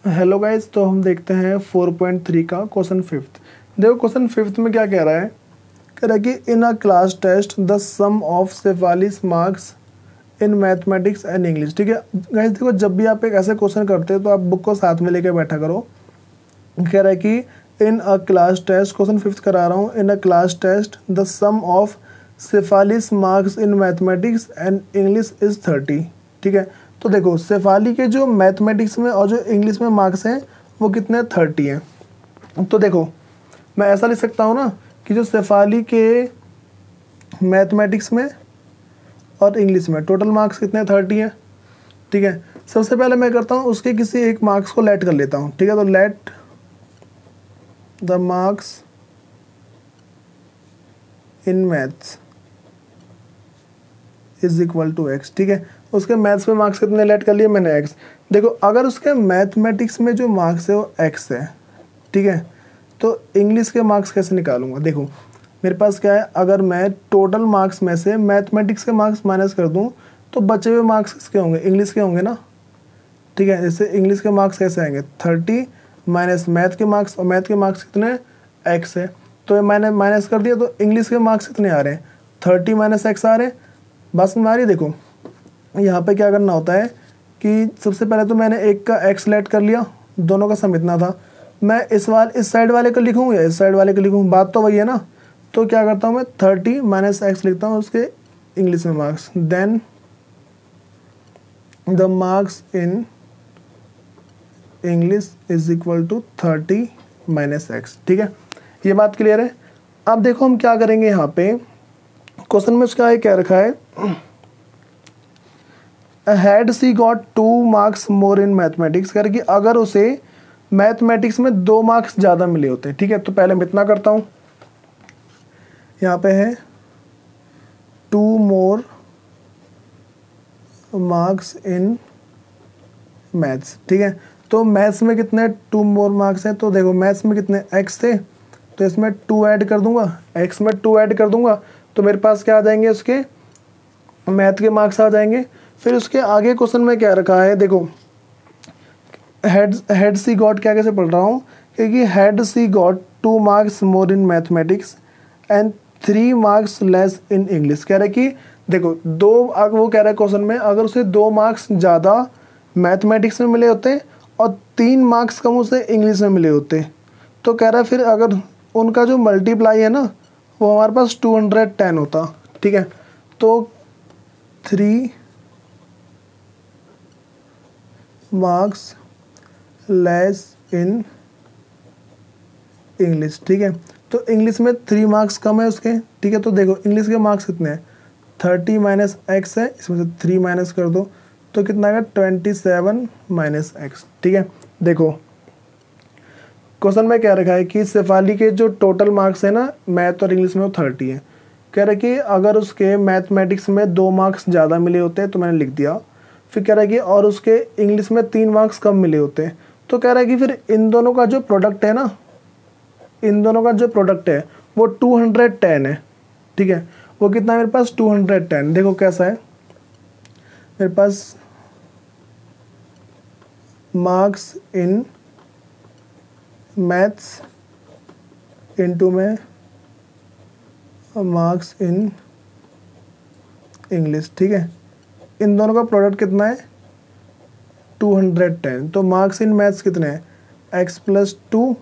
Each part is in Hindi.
हेलो गाइस, तो हम देखते हैं 4.3 का क्वेश्चन फिफ्थ। देखो क्वेश्चन फिफ्थ में क्या कह रहा है। कह रहा है कि in a class test the sum of 45 marks in mathematics and English. ठीक है गाइस, देखो जब भी आप एक ऐसे क्वेश्चन करते हो तो आप बुक को साथ में लेके बैठा करो। कह रहा है कि in a class test, question fifth करा रहा हूँ। In a class test the sum of 45 marks in mathematics and English is 30। ठीक है, तो देखो शेफाली के जो मैथमेटिक्स में और जो इंग्लिश में मार्क्स हैं वो कितने 30 हैं। तो देखो मैं ऐसा लिख सकता हूँ ना कि जो शेफाली के मैथमेटिक्स में और इंग्लिश में टोटल मार्क्स कितने 30 हैं। ठीक है, सबसे पहले मैं करता हूँ उसके किसी एक मार्क्स को लेट कर लेता हूँ। ठीक है, तो let the marks in maths is equal to x. ठीक है, उसके मैथ्स में मार्क्स कितने लेट कर लिए मैंने एक्स। देखो अगर उसके मैथमेटिक्स में जो मार्क्स है वो एक्स है, ठीक है, तो इंग्लिश के मार्क्स कैसे निकालूंगा। देखो मेरे पास क्या है, अगर मैं टोटल मार्क्स में से मैथमेटिक्स के मार्क्स माइनस कर दूं तो बचे हुए मार्क्स किसके होंगे, इंग्लिश के होंगे ना। ठीक है, जैसे इंग्लिश के मार्क्स कैसे आएंगे 30 माइनस मैथ के मार्क्स, और मैथ के मार्क्स कितने एक्स है, तो ये मैंने माइनस कर दिया तो इंग्लिश के मार्क्स कितने आ रहे हैं 30 माइनस एक्स आ रहे हैं। बस में आ रही। देखो यहाँ पे क्या करना होता है कि सबसे पहले तो मैंने एक का एक्स लेट कर लिया, दोनों का सम इतना था। मैं इस साइड वाले को लिखूँ या इस साइड वाले को लिखूँ, बात तो वही है ना। तो क्या करता हूँ मैं 30 माइनस एक्स लिखता हूँ उसके इंग्लिश में marks, then the marks in English is equal to 30 minus x. ठीक है, ये बात क्लियर है। अब देखो हम क्या करेंगे, यहाँ पे क्वेश्चन में उसका क्या रखा है, had she got 2 marks more in mathematics. कर कि अगर उसे मैथमेटिक्स में 2 मार्क्स ज़्यादा मिले होते हैं। ठीक है, तो पहले मैं इतना करता हूँ, यहाँ पे है 2 मोर मार्क्स इन मैथ्स। ठीक है, तो मैथ्स में कितने 2 मोर मार्क्स हैं, तो देखो मैथ्स में कितने एक्स थे तो इसमें 2 ऐड कर दूंगा, एक्स में 2 ऐड कर दूंगा तो मेरे पास क्या आ जाएंगे, उसके मैथ के मार्क्स आ जाएंगे। फिर उसके आगे क्वेश्चन में क्या रखा है, देखो हैड सी गॉट, क्या कैसे पढ़ रहा हूँ, क्योंकि had she got 2 marks more in mathematics and 3 marks less in English. कह रहा है कि देखो वो कह रहा है क्वेश्चन में अगर उसे 2 मार्क्स ज़्यादा मैथमेटिक्स में मिले होते और 3 मार्क्स कम उसे इंग्लिश में मिले होते, तो कह रहा है फिर अगर उनका जो मल्टीप्लाई है ना वो हमारे पास 210 होता। ठीक है, तो 3 मार्क्स लेस इन इंग्लिश। ठीक है, तो इंग्लिश में 3 मार्क्स कम है उसके। ठीक है, तो देखो इंग्लिश के मार्क्स कितने हैं 30 माइनस एक्स है, इसमें से 3 माइनस कर दो तो कितना आएगा 27 माइनस एक्स। ठीक है, देखो क्वेश्चन में क्या रखा है कि शेफाली के जो टोटल मार्क्स है ना मैथ और इंग्लिश में वो 30 है। कह रहा है कि अगर उसके मैथमेटिक्स में 2 मार्क्स ज़्यादा मिले होते तो मैंने लिख दिया। फिर कह रहा है कि और उसके इंग्लिश में 3 मार्क्स कम मिले होते, तो कह रहा है कि फिर इन दोनों का जो प्रोडक्ट है ना, इन दोनों का जो प्रोडक्ट है वो 210 है। ठीक है, वो कितना है मेरे पास 210। देखो कैसा है मेरे pass marks in maths into में मार्क्स इन इंग्लिश। ठीक है, इन दोनों का प्रोडक्ट कितना है 210। तो मार्क्स इन मैथ्स कितने हैं x प्लस 2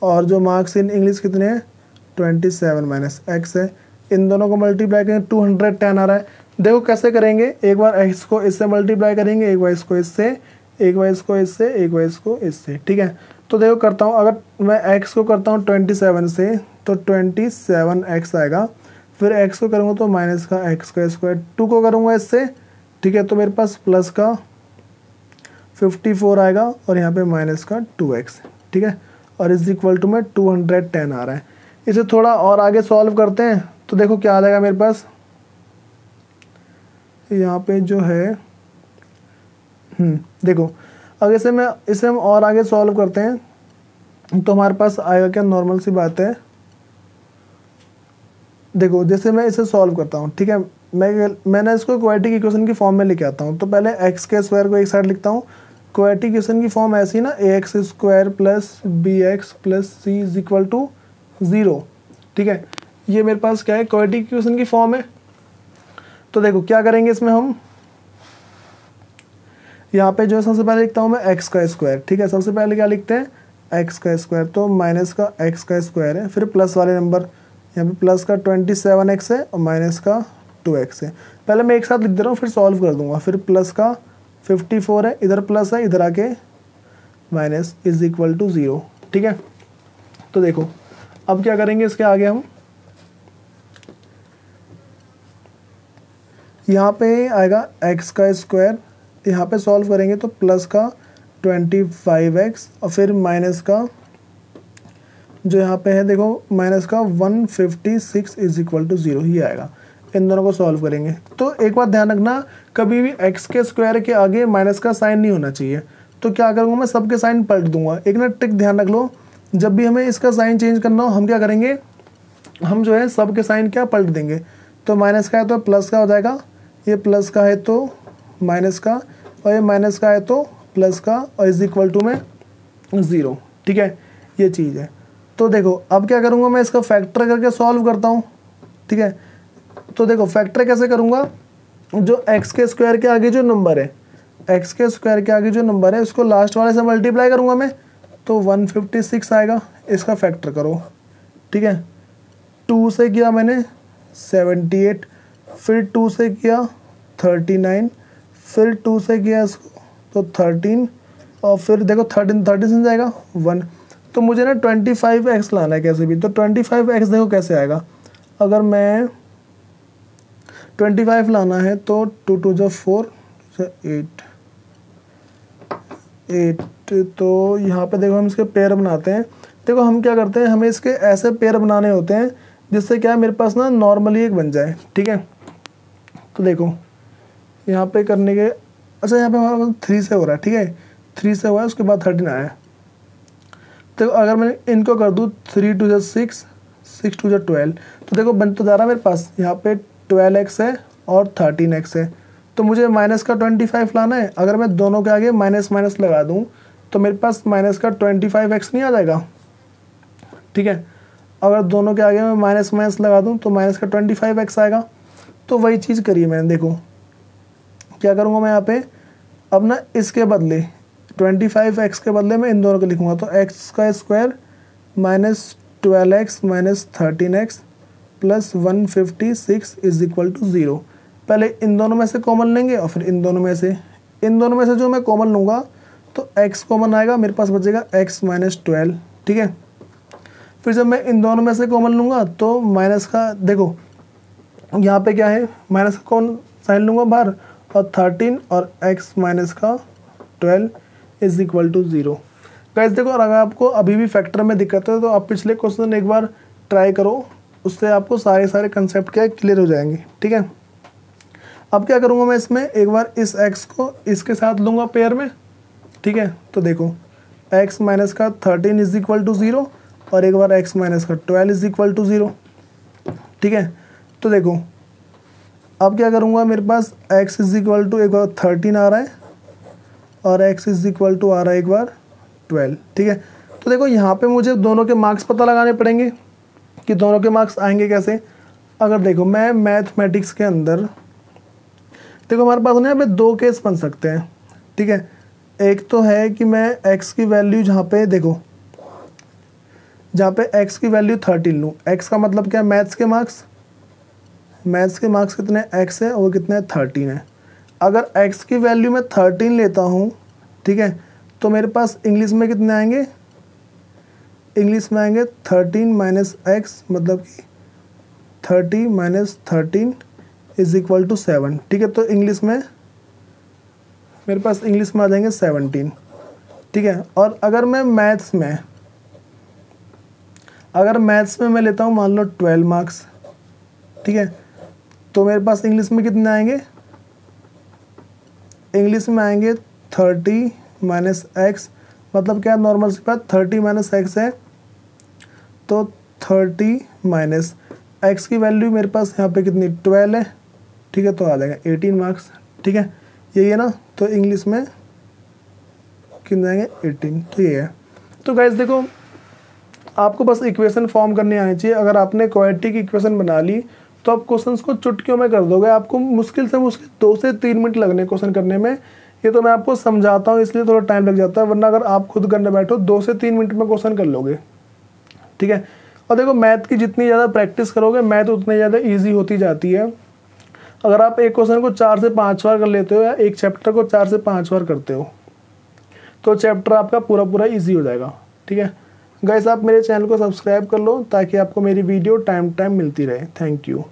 और जो मार्क्स इन इंग्लिश कितने हैं 27 माइनस एक्स है। इन दोनों को मल्टीप्लाई करें 210 आ रहा है। देखो कैसे करेंगे, एक बार x को इससे मल्टीप्लाई करेंगे, एक बार इसको इससे, एक बार इसको इससे, एक बार इसको इससे। ठीक है, तो देखो करता हूँ, अगर मैं x को करता हूँ 27 से तो 27x आएगा। फिर x को करूँगा तो माइनस का एक्स का स्क्वायर, 2 को करूँगा इससे। ठीक है, तो मेरे पास प्लस का 54 आएगा और यहाँ पे माइनस का 2x। ठीक है, और इज इक्वल टू में 210 आ रहा है। इसे थोड़ा और आगे सॉल्व करते हैं तो देखो क्या आ जाएगा मेरे पास, यहाँ पे जो है देखो अगर इसे हम और आगे सॉल्व करते हैं तो हमारे पास आएगा क्या, नॉर्मल सी बात है। देखो जैसे मैं इसे सॉल्व करता हूँ, ठीक है, मैंने इसको क्वाड्रेटिक इक्वेशन की फॉर्म में लेके आता हूँ। तो पहले एक्स के स्क्वायर को एक साइड लिखता हूँ, क्वाड्रेटिक इक्वेशन की फॉर्म ऐसी ना, a x square plus b x plus c is equal to 0, ठीक है। ये मेरे पास क्या है, क्वाड्रेटिक इक्वेशन की फॉर्म है। तो देखो क्या करेंगे इसमें हम, यहाँ पे जो है सबसे पहले लिखता हूँ मैं एक्स का स्क्वायर, ठीक है। सबसे पहले क्या लिखते हैं, एक्स का स्क्वायर, तो माइनस का एक्स का स्क्वायर है, फिर प्लस वाले नंबर, यहाँ पे प्लस का 27x है और माइनस का 2x है। पहले मैं एक साथ लिख दे रहा हूँ, फिर सॉल्व कर दूंगा। फिर प्लस का 54 है, इधर प्लस है, इधर आके माइनस इज इक्वल टू 0, ठीक है। तो देखो अब क्या करेंगे, इसके आगे हम यहाँ पे आएगा एक्स का स्क्वायर, यहाँ पे सॉल्व करेंगे तो प्लस का 25x और फिर माइनस का जो यहाँ पे है देखो माइनस का 156 इज इक्वल टू 0 ही आएगा। इन दोनों को सॉल्व करेंगे तो एक बात ध्यान रखना, कभी भी एक्स के स्क्वायर के आगे माइनस का साइन नहीं होना चाहिए। तो क्या करूँगा मैं, सबके साइन पलट दूंगा। एक ना ट्रिक ध्यान रख लो, जब भी हमें इसका साइन चेंज करना हो हम क्या करेंगे, हम जो है सबके साइन क्या पलट देंगे। तो माइनस का है तो प्लस का हो जाएगा, ये प्लस का है तो माइनस का, और ये माइनस का है तो प्लस का, और इज इक्वल टू में 0, ठीक है। ये चीज़ है। तो देखो अब क्या करूँगा मैं, इसका फैक्टर करके सॉल्व करता हूँ, ठीक है। तो देखो फैक्टर कैसे करूँगा, जो एक्स के स्क्वायर के आगे जो नंबर है, एक्स के स्क्वायर के आगे जो नंबर है उसको लास्ट वाले से मल्टीप्लाई करूँगा मैं, तो 156 आएगा। इसका फैक्टर करो, ठीक है। 2 से किया मैंने 78, फिर 2 से किया 39, फिर 2 से किया इसको तो 13, और फिर देखो 13 से जाएगा 1। तो मुझे ना 25x लाना है कैसे भी। तो 25x देखो कैसे आएगा, अगर मैं 25 लाना है तो 2 2 जो 4 8 8, तो यहाँ पे देखो हम इसके पेयर बनाते हैं। देखो हम क्या करते हैं, हमें इसके ऐसे पेयर बनाने होते हैं जिससे क्या है मेरे पास ना नॉर्मली एक बन जाए, ठीक है। तो देखो यहाँ पे करने के, अच्छा यहाँ पे हमारा 3 से हो रहा है, ठीक है। 3 से हुआ है, उसके बाद 13 आया है। तो अगर मैं इनको कर दूँ 3 2 जो 6 6 2 जो 12, तो देखो बन तो जा रहा है मेरे पास यहाँ पे 12x है और 13x है। तो मुझे माइनस का 25 लाना है। अगर मैं दोनों के आगे माइनस माइनस लगा दूँ तो मेरे पास माइनस का 25x नहीं आ जाएगा, ठीक है। अगर दोनों के आगे मैं माइनस माइनस लगा दूँ तो माइनस का 25x आएगा। तो वही चीज़ करी मैंने। देखो क्या करूँगा मैं यहाँ पे, अब ना इसके बदले 25x के बदले मैं इन दोनों को लिखूँगा, तो x का square minus 12x minus 13x plus 156 is equal to 0। पहले इन दोनों में से कॉमन लेंगे और फिर इन दोनों में से जो मैं कॉमन लूँगा तो x कॉमन आएगा, मेरे पास बचेगा x माइनस 12, ठीक है। फिर जब मैं इन दोनों में से कॉमन लूँगा तो माइनस का, देखो यहाँ पे क्या है, माइनस का कौन साइन लूँगा बाहर, और 13 और x माइनस का 12 इज इक्वल टू 0। गाइस देखो, और अगर आपको अभी भी फैक्टर में दिक्कत है तो आप पिछले क्वेश्चन एक बार ट्राई करो, उससे आपको सारे कंसेप्ट क्या क्लियर हो जाएंगे, ठीक है। अब क्या करूँगा मैं इसमें, एक बार इस x को इसके साथ लूँगा पेयर में, ठीक है। तो देखो x माइनस का 13 इज इक्वल टू 0 और एक बार x माइनस का 12 इज इक्वल टू 0, ठीक है। तो देखो अब क्या करूँगा, मेरे पास x इज इक्वल टू एक बार 13 आ रहा है और x इज इक्वल टू आ रहा है एक बार 12, ठीक है। तो देखो यहाँ पे मुझे दोनों के मार्क्स पता लगाने पड़ेंगे कि दोनों के मार्क्स आएंगे कैसे। अगर देखो मैं मैथमेटिक्स के अंदर, देखो हमारे पास ना यहाँ पे 2 केस बन सकते हैं, ठीक है। एक तो है कि मैं x की वैल्यू जहाँ पे देखो, जहाँ पे x की वैल्यू 13 लूँ। x का मतलब क्या है, मैथ्स के मार्क्स कितने x है और वो कितने 13 है। अगर x की वैल्यू मैं 13 लेता हूँ, ठीक है, तो मेरे पास इंग्लिश में कितने आएंगे, इंग्लिश में आएंगे 13 माइनस एक्स, मतलब कि 30 माइनस 13 इज इक्वल टू 7, ठीक है। तो इंग्लिश में मेरे पास इंग्लिश में आ जाएंगे 17, ठीक है। और अगर मैं मैथ्स में मैं लेता हूँ मान लो 12 मार्क्स, ठीक है, तो मेरे पास इंग्लिश में कितने आएंगे, इंग्लिश में आएंगे 30 माइनस एक्स, मतलब क्या नॉर्मल सी बात, 30 माइनस एक्स है तो 30 माइनस एक्स की वैल्यू मेरे पास यहाँ पे कितनी 12 है, ठीक है, तो आ जाएगा 18 मार्क्स, ठीक है। यही है ना। तो इंग्लिश में कितने आएंगे 18। तो ये है। तो गाइस देखो आपको बस इक्वेशन फॉर्म करनी आनी चाहिए। अगर आपने क्वाड्रेटिक इक्वेशन बना ली तो आप क्वेश्चंस को चुटकियों में कर दोगे। आपको मुश्किल से मुश्किल 2 से 3 मिनट लगने क्वेश्चन करने में। ये तो मैं आपको समझाता हूँ इसलिए थोड़ा टाइम लग जाता है, वरना अगर आप खुद करने बैठो 2 से 3 मिनट में क्वेश्चन कर लोगे, ठीक है। और देखो मैथ की जितनी ज़्यादा प्रैक्टिस करोगे मैथ उतनी ज़्यादा ईजी होती जाती है। अगर आप एक क्वेश्चन को 4 से 5 बार कर लेते हो या एक चैप्टर को 4 से 5 बार करते हो तो चैप्टर आपका पूरा पूरा ईजी हो जाएगा, ठीक है। गाइस आप मेरे चैनल को सब्सक्राइब कर लो ताकि आपको मेरी वीडियो टाइम मिलती रहे। Thank you.